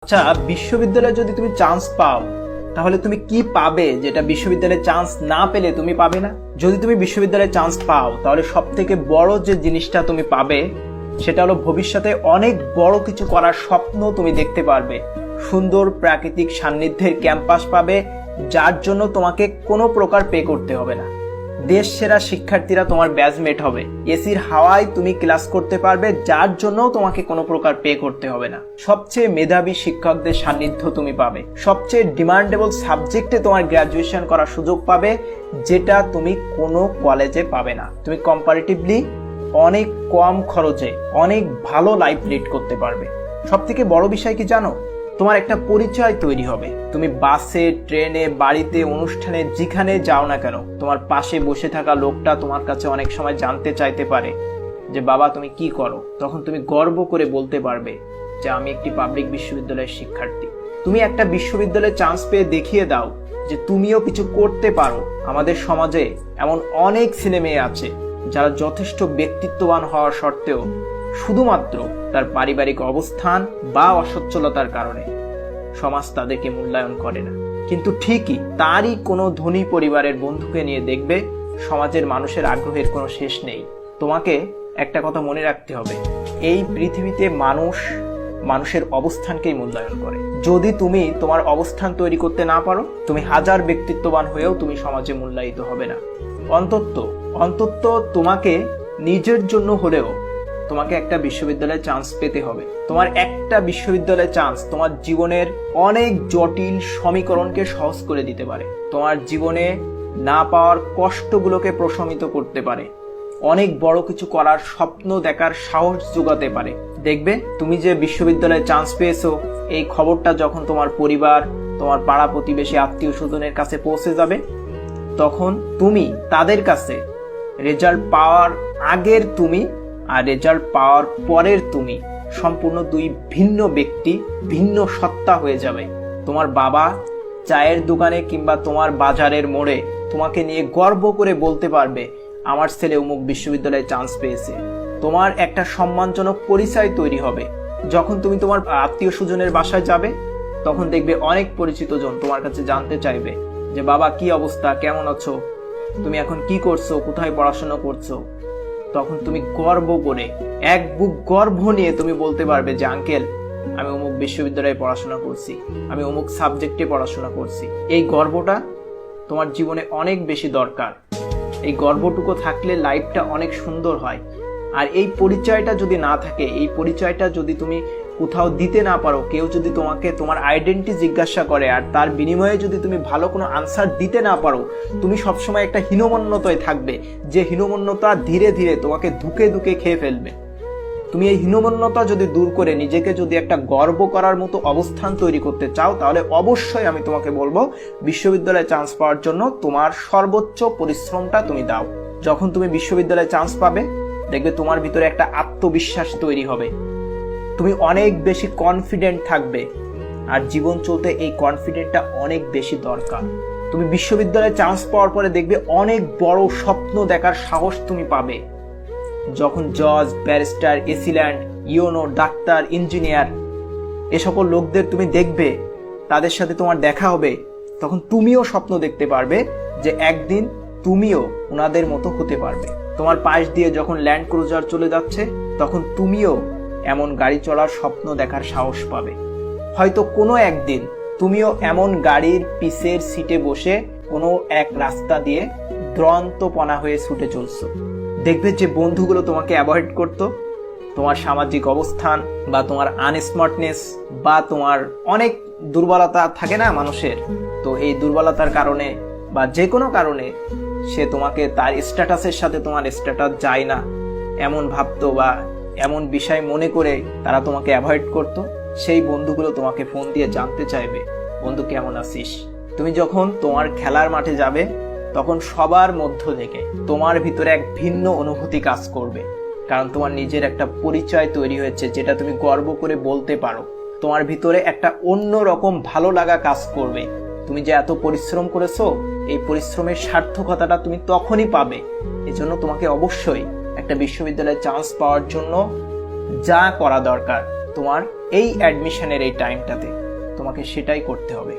আচ্ছা, বিশ্ববিদ্যালয়ে যদি তুমি চান্স পাও তাহলে তুমি কি পাবে যেটা বিশ্ববিদ্যালয়ে চান্স না পেলে তুমি পাবে না? যদি তুমি বিশ্ববিদ্যালয়ে চান্স পাও তাহলে সব থেকে বড় যে জিনিসটা তুমি পাবে সেটা হলো ভবিষ্যতে অনেক বড় কিছু করার স্বপ্ন তুমি দেখতে পারবে। সুন্দর প্রাকৃতিক সান্নিধ্যের ক্যাম্পাস পাবে, যার জন্য তোমাকে কোনো প্রকার পে করতে হবে না। দেশ সেরা শিক্ষার্থীরা তোমার ব্যাচমেট হবে, এসির হাওয়ায় তুমি ক্লাস করতে পারবে, যার জন্য তোমাকে কোনো প্রকার পে করতে হবে না। সবচেয়ে মেধাবী শিক্ষকদের সান্নিধ্য তুমি পাবে, সবচেয়ে ডিমান্ডেবল সাবজেক্টে তোমার গ্র্যাজুয়েশন করার সুযোগ পাবে, যেটা তুমি কোনো কলেজে পাবে না। তুমি কম্পারেটিভলি অনেক কম খরচে অনেক ভালো লাইফ লিড করতে পারবে। সব থেকে বড় বিষয় কি জানো? তোমার একটা পরিচয় তৈরি হবে। তুমি বাসে, ট্রেনে, বাড়িতে, অনুষ্ঠানে যেখানে যাও না কেন, তোমার পাশে বসে থাকা লোকটা তোমার কাছে অনেক সময় জানতে চাইতে পারে যে বাবা তুমি কি করো। তখন তুমি গর্ব করে বলতে পারবে যে আমি একটি পাবলিক বিশ্ববিদ্যালয়ের শিক্ষার্থী। তুমি একটা বিশ্ববিদ্যালয়ে চান্স পেয়ে দেখিয়ে দাও যে তুমিও কিছু করতে পারো। আমাদের সমাজে এমন অনেক ছেলে মেয়ে আছে যারা যথেষ্ট ব্যক্তিত্ববান হওয়া সত্ত্বেও শুধুমাত্র তার পারিবারিক অবস্থান বা অসচ্ছলতার কারণে সমাজ তাদেরকে মূল্যায়ন করে না। কিন্তু ঠিকই তারই কোনো ধনী পরিবারের বন্ধুকে নিয়ে দেখবে সমাজের মানুষের আগ্রহের কোনো শেষ নেই। তোমাকে একটা কথা মনে রাখতে হবে, এই পৃথিবীতে মানুষের অবস্থানকেই মূল্যায়ন করে। যদি তুমি তোমার অবস্থান তৈরি করতে না পারো, তুমি হাজার ব্যক্তিত্ববান হয়েও তুমি সমাজে মূল্যায়িত হবে না। অন্তত তোমাকে নিজের জন্য হলেও তোমাকে একটা বিশ্ববিদ্যালয়ে চান্স পেতে হবে। তোমার একটা বিশ্ববিদ্যালয়ে চান্স তোমার জীবনের অনেক জটিল সমীকরণকে সহজ করে দিতে পারে, তোমার জীবনে না পাওয়ার কষ্টগুলোকে প্রশমিত করতে পারে, অনেক বড় কিছু করার স্বপ্ন দেখার সাহস যোগাতে পারে। দেখবে তুমি যে বিশ্ববিদ্যালয়ে চান্স পেয়েছো, এই খবরটা যখন তোমার পরিবার, তোমার পাড়া প্রতিবেশী, আত্মীয় স্বজনের কাছে পৌঁছে যাবে, তখন তুমি তাদের কাছে রেজাল্ট পাওয়ার আগের তুমি আর রেজাল্ট পাওয়ার পরের তুমি সম্পূর্ণ দুই ভিন্ন ব্যক্তি, ভিন্ন সত্তা হয়ে যাবে। তোমার বাবা চায়ের দোকানে কিংবা তোমার বাজারের মোড়ে তোমাকে নিয়ে গর্ব করে বলতে পারবে আমার ছেলে অমুক বিশ্ববিদ্যালয়ে চান্স পেয়েছে। তোমার একটা সম্মানজনক পরিচয় তৈরি হবে। যখন তুমি তোমার আত্মীয় স্বজনের বাসায় যাবে, তখন দেখবে অনেক পরিচিত জন তোমার কাছে জানতে চাইবে যে বাবা কি অবস্থা, কেমন আছো, তুমি এখন কি করছো, কোথায় পড়াশোনা করছো। তখন তুমি গর্ব করে, এক বুক গর্ব নিয়ে তুমি বলতে পারবে যে আঙ্কেল আমি অমুক বিশ্ববিদ্যালয়ে পড়াশোনা করছি, আমি অমুক সাবজেক্টে পড়াশোনা করছি। এই গর্বটা তোমার জীবনে অনেক বেশি দরকার। এই গর্বটুকু থাকলে লাইফটা অনেক সুন্দর হয়। আর এই পরিচয়টা যদি না থাকে, এই পরিচয়টা যদি তুমি কোথাও দিতে না পারো, কেউ যদি তোমাকে তোমার আইডেন্টিটি জিজ্ঞাসা করে আর তার বিনিময়ে যদি তুমি ভালো কোনো আনসার দিতে না পারো, তুমি সবসময় একটা হীনমন্যতায় থাকবে, যে হীনমন্যতা ধীরে ধীরে তোমাকে ধুকে ধুকে খেয়ে ফেলবে। তুমি এই হীনমন্যতা যদি দূর করে নিজেকে যদি একটা গর্ব করার মতো অবস্থান তৈরি করতে চাও, তাহলে অবশ্যই আমি তোমাকে বলবো বিশ্ববিদ্যালয়ে চান্স পাওয়ার জন্য তোমার সর্বোচ্চ পরিশ্রমটা তুমি দাও। যখন তুমি বিশ্ববিদ্যালয়ে চান্স পাবে, দেখবে তোমার ভিতরে একটা আত্মবিশ্বাস তৈরি হবে, তুমি অনেক বেশি কনফিডেন্ট থাকবে। আর জীবন চলতে এই কনফিডেন্টটা অনেক বেশি দরকার। তুমি বিশ্ববিদ্যালয়ে চান্স পাওয়ার পরে দেখবে অনেক বড় স্বপ্ন দেখার সাহস তুমি পাবে। যখন জজ, barrister, AC land, UNO, doctor, engineer এ সকল লোকদের তুমি দেখবে, তাদের সাথে তোমার দেখা হবে, তখন তুমিও স্বপ্ন দেখতে পারবে যে একদিন তুমিও ওনাদের মতো হতে পারবে। তোমার পাশ দিয়ে যখন ল্যান্ড ক্রুজার চলে যাচ্ছে, তখন তুমিও এমন গাড়ি চলার স্বপ্ন দেখার সাহস পাবে। হয়তো কোনো একদিন তুমিও এমন গাড়ির পিছের সিটে বসে কোনো এক রাস্তা দিয়ে দ্রন্তপনা হয়ে ছুটে চলছো। দেখবে যে বন্ধুগুলো তোমাকে অ্যাভয়েড করতো, তোমার সামাজিক অবস্থান বা তোমার আনস্মার্টনেস বা তোমার অনেক দুর্বলতা থাকে না মানুষের, তো এই দুর্বলতার কারণে বা যে কোনো কারণে সে তোমাকে তার স্ট্যাটাসের সাথে তোমার স্ট্যাটাস যায় না এমন ভাবতো বা এমন বিষয় মনে করে তারা তোমাকে অ্যাভয়েড করতো। সেই বন্ধুগুলো তোমাকে ফোন দিয়ে জানতে চাইবে বন্ধু কেমন আছিস। তুমি যখন তোমার খেলার মাঠে যাবে, তখন সবার মধ্য থেকে তোমার ভিতরে এক ভিন্ন অনুভূতি কাজ করবে, কারণ তোমার নিজের একটা পরিচয় তৈরি হয়েছে যেটা তুমি গর্ব করে বলতে পারো। তোমার ভিতরে একটা অন্য রকম ভালো লাগা কাজ করবে। তুমি যে এত পরিশ্রম করেছো, এই পরিশ্রমের সার্থকতাটা তুমি তখনই পাবে। এজন্য তোমাকে অবশ্যই একটা বিশ্ববিদ্যালয়ে চান্স পাওয়ার জন্য যা করা দরকার তোমার এই অ্যাডমিশনের এই টাইমটাতে তোমাকে সেটাই করতে হবে।